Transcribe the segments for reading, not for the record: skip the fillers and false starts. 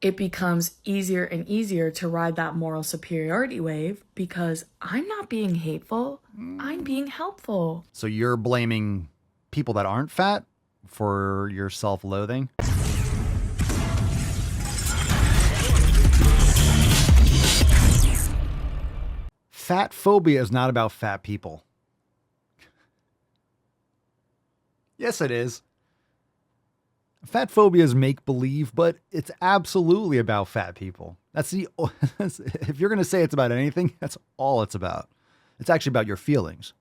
it becomes easier and easier to ride that moral superiority wave because I'm not being hateful, I'm being helpful. So you're blaming people that aren't fat for your self-loathing? Fatphobia is not about fat people. Yes, it is. Fatphobia is make-believe, but it's absolutely about fat people. That's the if you're going to say it's about anything, that's all it's about. It's actually about your feelings.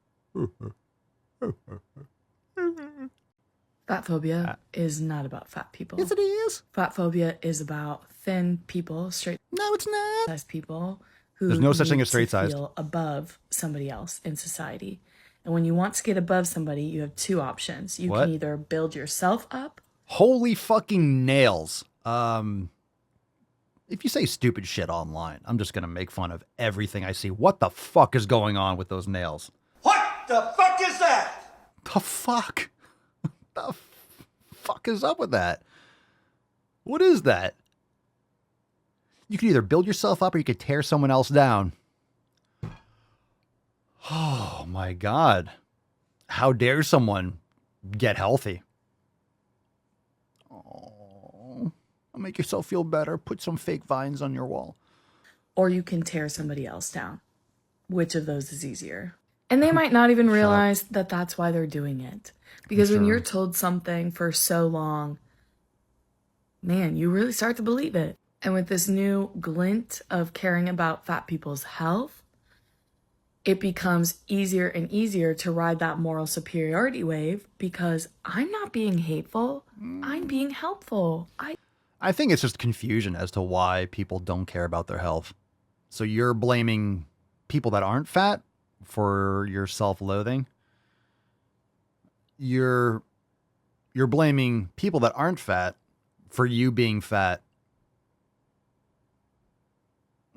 Fatphobia is not about fat people. Yes, it is. Fatphobia is about thin people, No, it's not. straight-sized people who There's no such thing need as to straight-sized. feel above somebody else in society. And when you want to get above somebody, you have two options. You What? can either build yourself up. Holy fucking nails. If you say stupid shit online, I'm just going to make fun of everything I see. What the fuck is going on with those nails? What the fuck is that? The fuck? The fuck is up with that? What is that? You can either build yourself up or you could tear someone else down. Oh my God. How dare someone get healthy? Oh, make yourself feel better. Put some fake vines on your wall. Or you can tear somebody else down. Which of those is easier? And they might not even realize that that's why they're doing it. Because when you're told something for so long, man, you really start to believe it. And with this new glint of caring about fat people's health, it becomes easier and easier to ride that moral superiority wave because I'm not being hateful, I'm being helpful. I think it's just confusion as to why people don't care about their health. So you're blaming people that aren't fat for your self-loathing. You're blaming people that aren't fat for you being fat.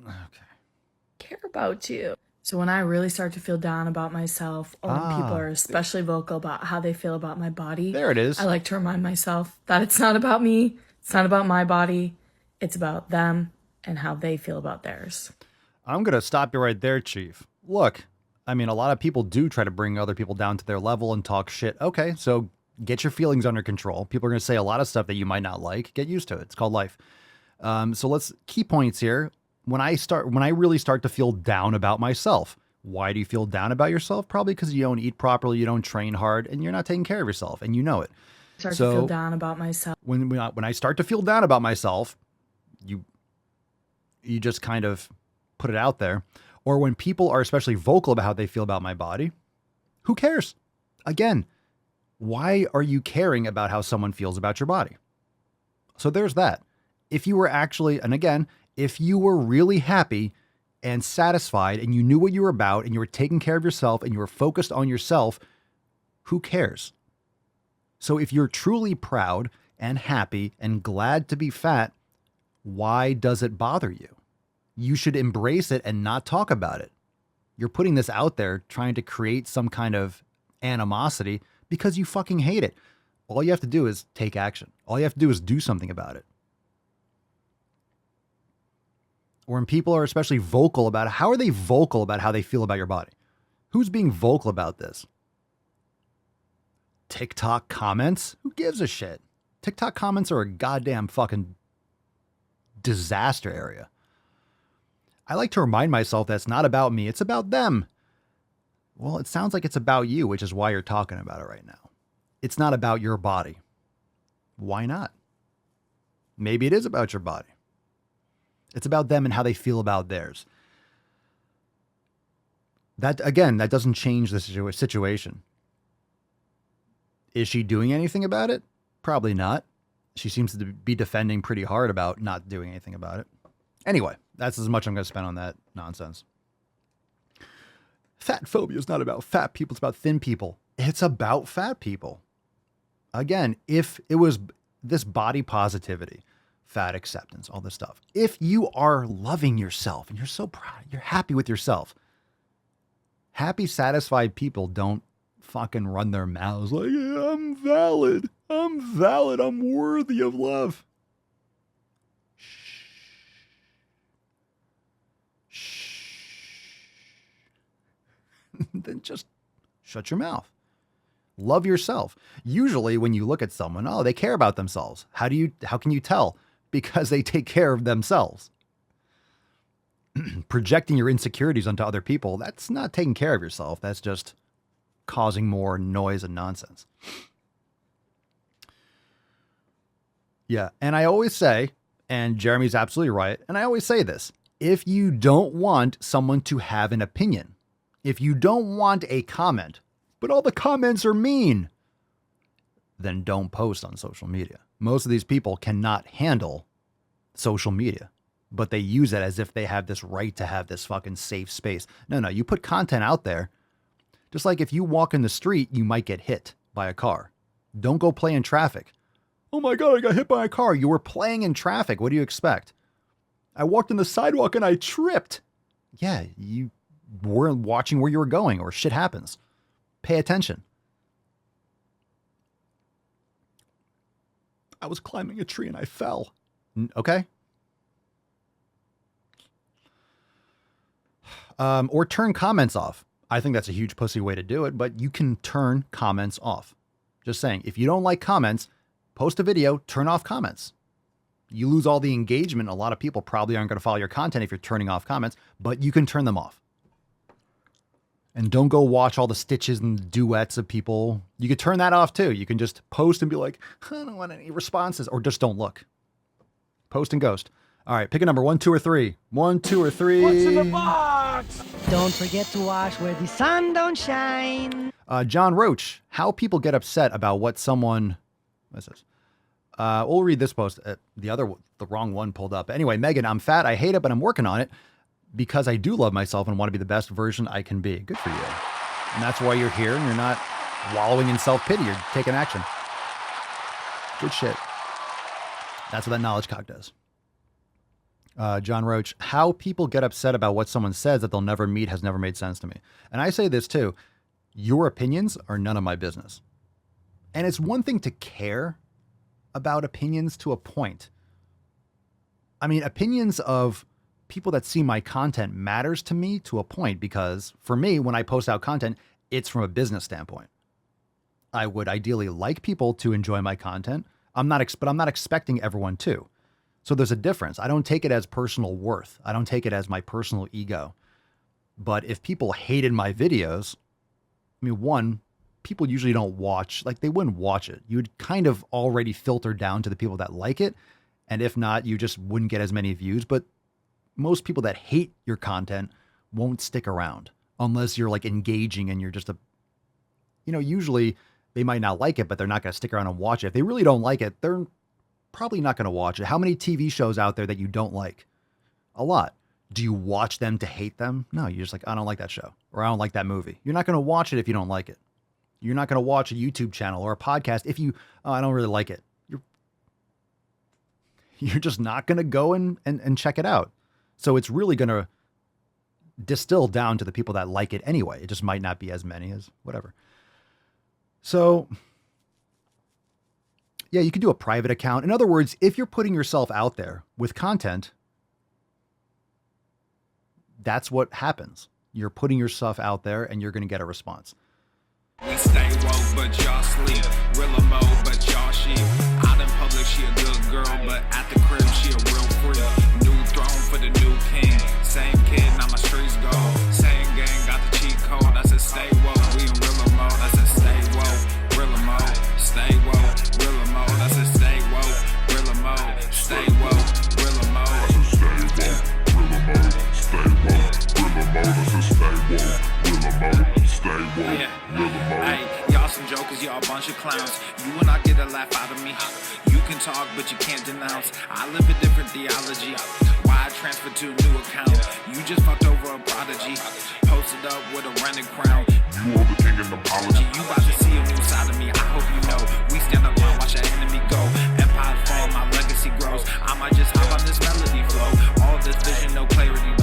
Okay. Care about you. So when I really start to feel down about myself, or when people are especially vocal about how they feel about my body, There it is. I like to remind myself that it's not about me, it's not about my body, it's about them and how they feel about theirs. I'm going to stop you right there, Chief. Look, I mean, a lot of people do try to bring other people down to their level and talk shit. Okay, so get your feelings under control. People are going to say a lot of stuff that you might not like. Get used to it. It's called life. So let's key points here. When I really start to feel down about myself, why do you feel down about yourself? Probably because you don't eat properly, you don't train hard, and you're not taking care of yourself, and you know it. Start to feel down about myself. When I start to feel down about myself, you just kind of put it out there. Or when people are especially vocal about how they feel about my body, who cares? Again, why are you caring about how someone feels about your body? So there's that. If you were actually, and again, if you were really happy and satisfied and you knew what you were about and you were taking care of yourself and you were focused on yourself, who cares? So if you're truly proud and happy and glad to be fat, why does it bother you? You should embrace it and not talk about it. You're putting this out there trying to create some kind of animosity because you fucking hate it. All you have to do is take action. All you have to do is do something about it. Or when people are especially vocal about it, how are they vocal about how they feel about your body? Who's being vocal about this? TikTok comments? Who gives a shit? TikTok comments are a goddamn fucking disaster area. I like to remind myself that it's not about me, it's about them. Well, it sounds like it's about you, which is why you're talking about it right now. It's not about your body. Why not? Maybe it is about your body. It's about them and how they feel about theirs. That, again, that doesn't change the situation. Is she doing anything about it? Probably not. She seems to be defending pretty hard about not doing anything about it. Anyway, that's as much I'm going to spend on that nonsense. Fatphobia is not about fat people. It's about thin people. It's about fat people. Again, if it was this body positivity, fat acceptance, all this stuff, if you are loving yourself and you're so proud, you're happy with yourself, happy, satisfied people don't fucking run their mouths like, yeah, I'm valid, I'm worthy of love. Shh. then just shut your mouth. Love yourself. Usually when you look at someone, oh, they care about themselves. How can you tell? Because they take care of themselves. Projecting your insecurities onto other people, that's not taking care of yourself. That's just causing more noise and nonsense. Yeah, and I always say, and Jeremy's absolutely right, and I always say this, if you don't want someone to have an opinion, if you don't want a comment, but all the comments are mean, then don't post on social media. Most of these people cannot handle social media, but they use it as if they have this right to have this fucking safe space. No, you put content out there. Just like if you walk in the street, you might get hit by a car. Don't go play in traffic. Oh my God, I got hit by a car. You were playing in traffic. What do you expect? I walked on the sidewalk and I tripped. Yeah, you weren't watching where you were going, or shit happens. Pay attention. I was climbing a tree and I fell. Okay? Or turn comments off. I think that's a huge pussy way to do it, but you can turn comments off. Just saying, if you don't like comments, post a video, turn off comments. You lose all the engagement. A lot of people probably aren't going to follow your content if you're turning off comments, but you can turn them off. And don't go watch all the stitches and duets of people. You could turn that off too. You can just post and be like, I don't want any responses, or just don't look. Post and ghost. All right, pick a number, 1, 2, or 3. 1, 2, or 3. What's in the box? Don't forget to wash where the sun don't shine. John Roach, how people get upset about what someone... What's this? We'll read this post. The wrong one pulled up. Anyway, Megan, I'm fat. I hate it, but I'm working on it because I do love myself and want to be the best version I can be. Good for you. And that's why you're here and you're not wallowing in self-pity. You're taking action. Good shit. That's what that knowledge cock does. John Roach, how people get upset about what someone says that they'll never meet has never made sense to me. And I say this too. Your opinions are none of my business. And it's one thing to care about opinions to a point. I mean, opinions of people that see my content matters to me to a point, because for me, when I post out content, it's from a business standpoint. I would ideally like people to enjoy my content. But I'm not expecting everyone to. So there's a difference. I don't take it as personal worth. I don't take it as my personal ego. But if people hated my videos, I mean, one, people usually don't watch, like they wouldn't watch it. You would kind of already filter down to the people that like it. And if not, you just wouldn't get as many views. But most people that hate your content won't stick around unless you're like engaging and you're just usually they might not like it, but they're not going to stick around and watch it. If they really don't like it, they're probably not going to watch it. How many TV shows out there that you don't like? A lot. Do you watch them to hate them? No, you're just like, I don't like that show, or I don't like that movie. You're not going to watch it if you don't like it. You're not going to watch a YouTube channel or a podcast if I don't really like it. You're just not going to go and check it out. So it's really going to distill down to the people that like it anyway. It just might not be as many as whatever. So yeah, you can do a private account. In other words, if you're putting yourself out there with content, that's what happens. You're putting yourself out there and you're going to get a response. We stay woke, but y'all sleep. Real mode, but y'all sheep. Out in public, she a good girl, but at the crib, she a real freak. New throne for the new king. Same kid, now my streets go. Same gang, got the cheat code. I said stay woke, we in real mode. I said stay woke, real mode. Stay woke, real mode. I said stay woke, real mode. Stay woke, real mode. I said stay woke, real mode. Stay woke, real mode. I said stay woke, real mode. Stay woke, real mode. Hey, y'all some jokers, y'all a bunch of clowns. You will not get a laugh out of me. You can talk, but you can't denounce. I live a different theology. Why I transferred to a new account? You just fucked over a prodigy. Posted up with a running crown. You are the king in apology. You about to see a new side of me. I hope you know. We stand up and watch our enemy go. Empire fall, my legacy grows. I might just hop on this melody flow. All this vision, no clarity.